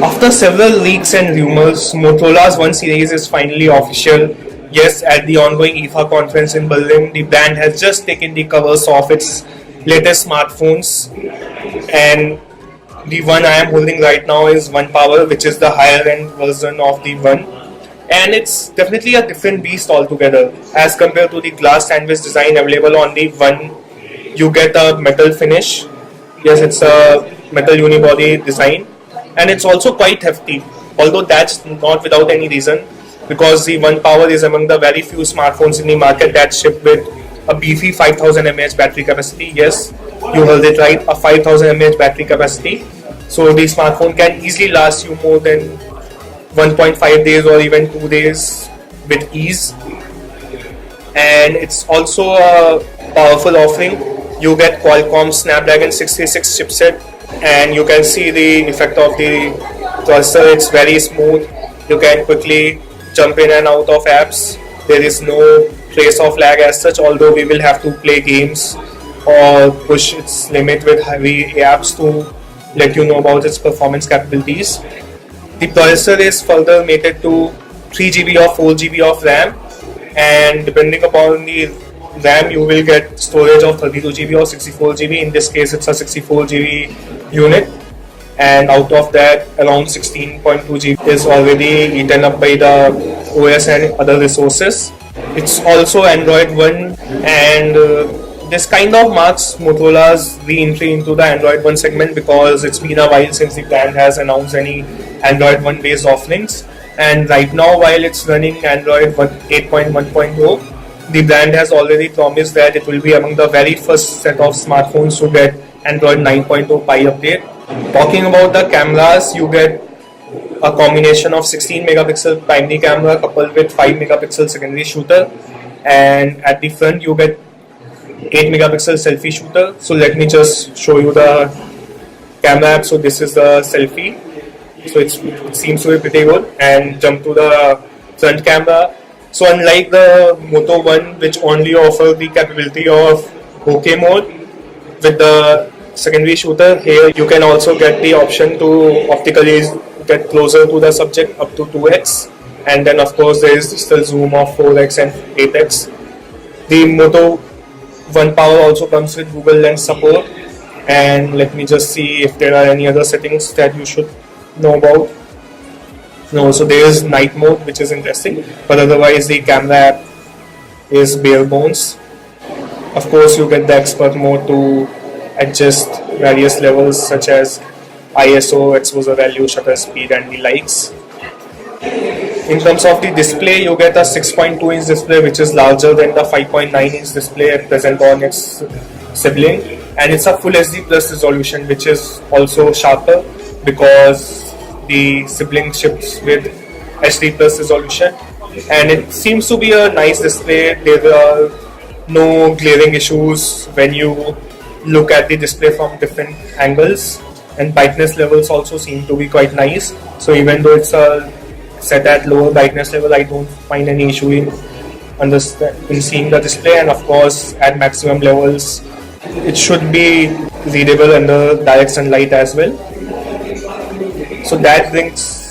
After several leaks and rumors, Motorola's One series is finally official. Yes, at the ongoing IFA conference in Berlin, the brand has just taken the covers off its latest smartphones, and the one I am holding right now is One Power, which is the higher end version of the One. And it's definitely a different beast altogether. As compared to the glass sandwich design available on the One, you get a metal finish. Yes, it's a metal unibody design, and it's also quite hefty. Although that's not without any reason, because the One Power is among the very few smartphones in the market that ship with a beefy 5000 mAh battery capacity. Yes, you heard it right, a 5000 mAh battery capacity. So the smartphone can easily last you more than 1.5 days or even 2 days with ease. And it's also a powerful offering. You get Qualcomm Snapdragon 636 chipset, and you can see the effect of the cursor. It's very smooth. You can quickly jump in and out of apps. There is no trace of lag as such, although we will have to play games or push its limit with heavy apps to let you know about its performance capabilities. The processor is further mated to 3GB or 4GB of RAM, and depending upon the RAM, you will get storage of 32GB or 64GB. In this case, it's a 64GB unit, and out of that, around 16.2GB is already eaten up by the OS and other resources. It's also Android One, and this kind of marks Motorola's re-entry into the Android One segment, because it's been a while since the brand has announced any Android One based offerings. And right now, while it's running Android 8.1.0, the brand has already promised that it will be among the very first set of smartphones to get Android 9.0 Pie update. Talking about the cameras, you get a combination of 16 megapixel primary camera coupled with 5 megapixel secondary shooter, and at the front you get 8 megapixel selfie shooter. So let me just show you the camera app. So this is the selfie. So it seems to be pretty good, and jump to the front camera. So unlike the Moto One, which only offers the capability of bokeh mode with the secondary shooter, here you can also get the option to optically get closer to the subject up to 2x, and then of course there is still zoom of 4x and 8x. The Moto One Power also comes with Google Lens support, and let me just see if there are any other settings that you should know about. No, so there is night mode, which is interesting, but otherwise the camera app is bare bones. Of course, you get the expert mode to adjust various levels such as ISO, exposure value, shutter speed, and the likes. In terms of the display, you get a 6.2-inch display, which is larger than the 5.9-inch display present on its sibling, and it's a full HD plus resolution, which is also sharper because the sibling ships with HD plus resolution, and it seems to be a nice display. There are no glaring issues when you look at the display from different angles, and brightness levels also seem to be quite nice. So even though it's set at lower brightness level, I don't find any issue in seeing the display, and of course at maximum levels it should be readable under direct sunlight as well. So that brings